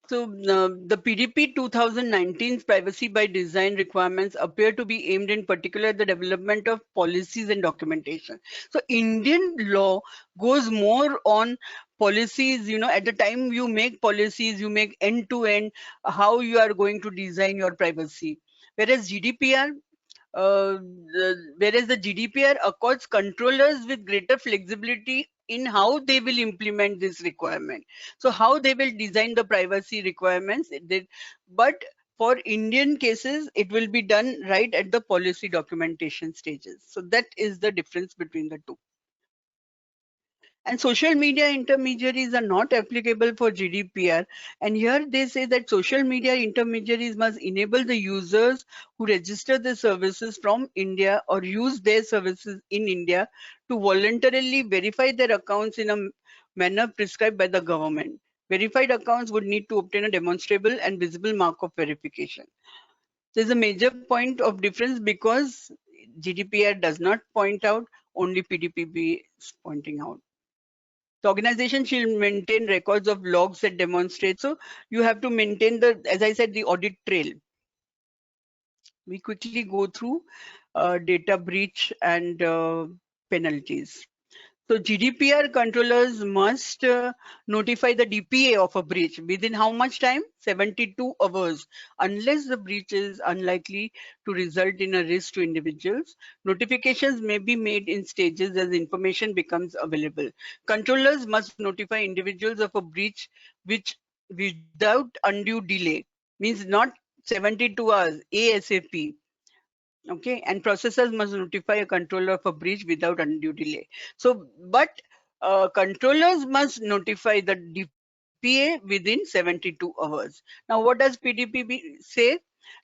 So the PDP 2019's privacy by design requirements appear to be aimed in particular at the development of policies and documentation. So Indian law goes more on policies, at the time you make policies, you make end to end how you are going to design your privacy. Whereas GDPR, whereas the GDPR accords controllers with greater flexibility in how they will implement this requirement. So how they will design the privacy requirements. But for Indian cases, it will be done right at the policy documentation stages. So that is the difference between the two. And social media intermediaries are not applicable for GDPR. And here they say that social media intermediaries must enable the users who register their services from India or use their services in India to voluntarily verify their accounts in a manner prescribed by the government. Verified accounts would need to obtain a demonstrable and visible mark of verification. There's a major point of difference because GDPR does not point out, only PDPB is pointing out. The organization should maintain records of logs that demonstrate. So you have to maintain as I said, the audit trail. We quickly go through data breach and penalties. So GDPR controllers must notify the DPA of a breach within how much time? 72 hours, unless the breach is unlikely to result in a risk to individuals. Notifications may be made in stages as information becomes available. Controllers must notify individuals of a breach without undue delay, means not 72 hours, ASAP. Okay, and processors must notify a controller of a breach without undue delay. So, but controllers must notify the DPA within 72 hours. Now, what does PDPB say?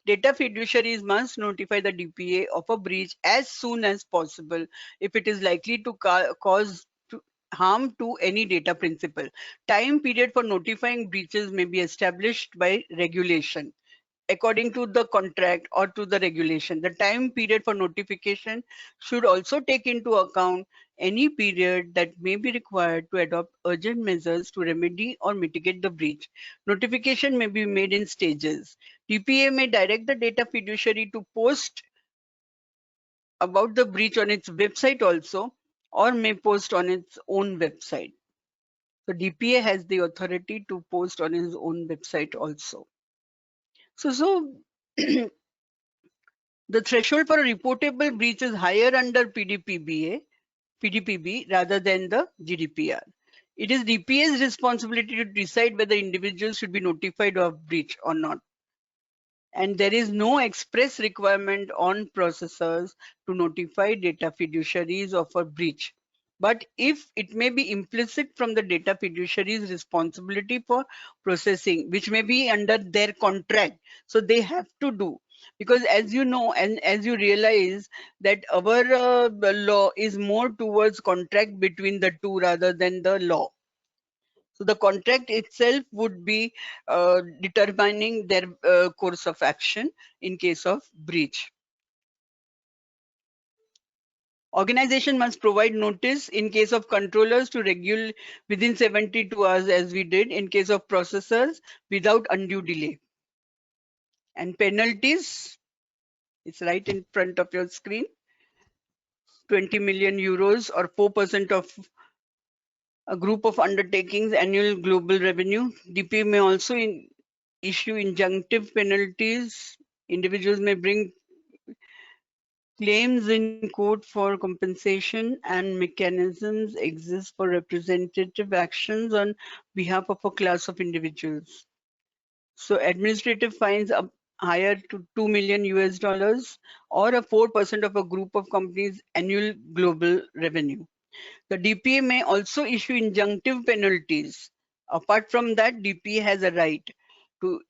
Data fiduciaries must notify the DPA of a breach as soon as possible if it is likely to cause harm to any data principal. Time period for notifying breaches may be established by regulation according to the contract or to the regulation. The time period for notification should also take into account any period that may be required to adopt urgent measures to remedy or mitigate the breach. Notification may be made in stages. DPA may direct the data fiduciary to post about the breach on its website also, or may post on its own website. So DPA has the authority to post on his own website also. So the threshold for a reportable breach is higher under PDPB rather than the GDPR. It is DPA's responsibility to decide whether individuals should be notified of breach or not. And there is no express requirement on processors to notify data fiduciaries of a breach. But if it may be implicit from the data fiduciary's responsibility for processing, which may be under their contract, so they have to do. Because as you know, and as you realize that our law is more towards contract between the two rather than the law. So the contract itself would be determining their course of action in case of breach. Organization must provide notice in case of controllers to regulate within 72 hours, as we did in case of processors, without undue delay. And penalties, it's right in front of your screen. 20 million euros or 4% of a group of undertakings annual global revenue. DPA may also issue injunctive penalties. Individuals may bring Claims in court for compensation and mechanisms exist for representative actions on behalf of a class of individuals. So administrative fines up higher to 2 million US dollars or a 4% of a group of companies' annual global revenue. The DPA may also issue injunctive penalties. Apart from that, DPA has a right to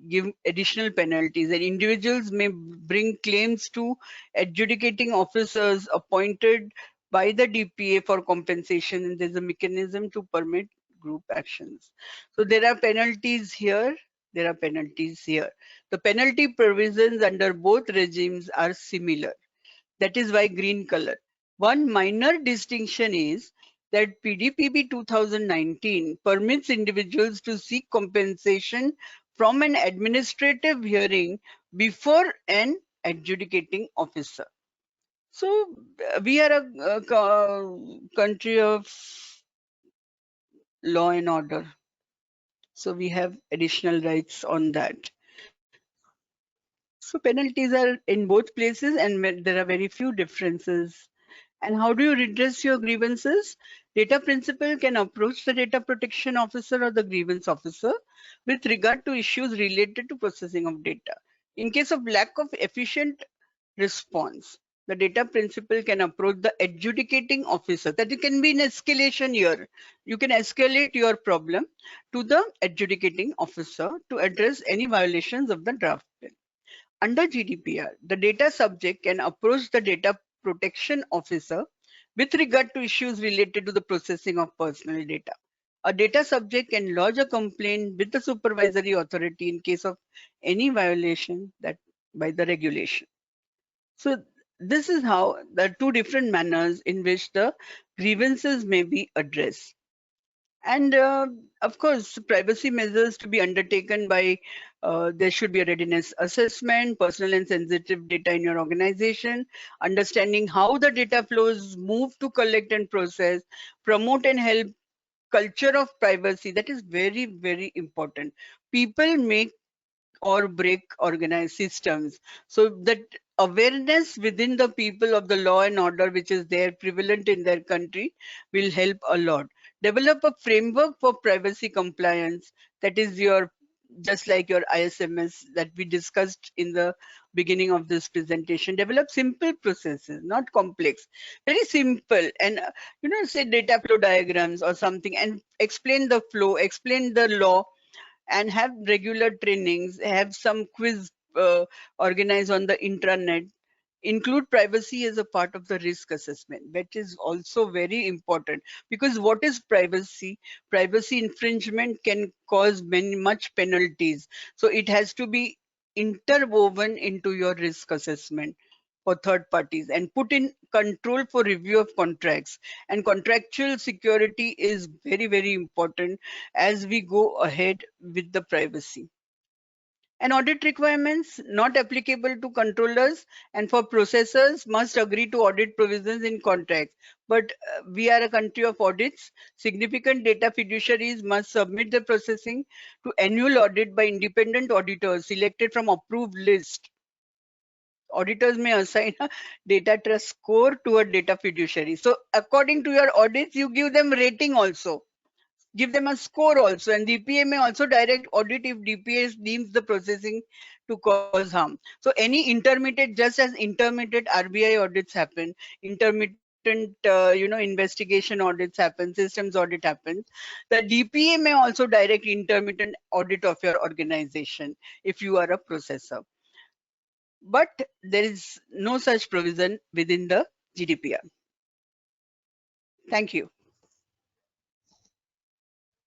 give additional penalties, and individuals may bring claims to adjudicating officers appointed by the DPA for compensation, and there's a mechanism to permit group actions. So there are penalties here, there are penalties here. The penalty provisions under both regimes are similar. That is why green color. One minor distinction is that PDPB 2019 permits individuals to seek compensation from an administrative hearing before an adjudicating officer. So we are a country of law and order. So we have additional rights on that. So penalties are in both places, and there are very few differences. And how do you redress your grievances? Data principal can approach the data protection officer or the grievance officer with regard to issues related to processing of data. In case of lack of efficient response, the data principal can approach the adjudicating officer. That it can be an escalation here. You can escalate your problem to the adjudicating officer to address any violations of the draft bill. Under GDPR, the data subject can approach the data protection officer with regard to issues related to the processing of personal data. A data subject can lodge a complaint with the supervisory authority in case of any violation that by the regulation. So this is how the two different manners in which the grievances may be addressed. And of course, privacy measures to be undertaken by, there should be a readiness assessment, personal and sensitive data in your organization, understanding how the data flows move to collect and process, promote and help culture of privacy. That is very, very important. People make or break organized systems. So that awareness within the people of the law and order which is there prevalent in their country will help a lot. Develop a framework for privacy compliance, that is your, just like your ISMS that we discussed in the beginning of this presentation. Develop simple processes, not complex, very simple, and say data flow diagrams or something, and explain the flow, explain the law, and have regular trainings, have some quiz organized on the intranet. Include privacy as a part of the risk assessment, which is also very important, because what is privacy? Privacy infringement can cause much penalties. So it has to be interwoven into your risk assessment for third parties, and put in control for review of contracts. And contractual security is very, very important as we go ahead with the privacy. And audit requirements not applicable to controllers and for processors must agree to audit provisions in contracts. But we are a country of audits. Significant data fiduciaries must submit their processing to annual audit by independent auditors selected from approved list. Auditors may assign a data trust score to a data fiduciary. So according to your audits, you give them rating also. Give them a score also, and DPA may also direct audit if DPA deems the processing to cause harm. So any intermediate, just as intermediate RBI audits happen, intermittent investigation audits happen, systems audit happens, the DPA may also direct intermittent audit of your organization if you are a processor. But there is no such provision within the GDPR. Thank you.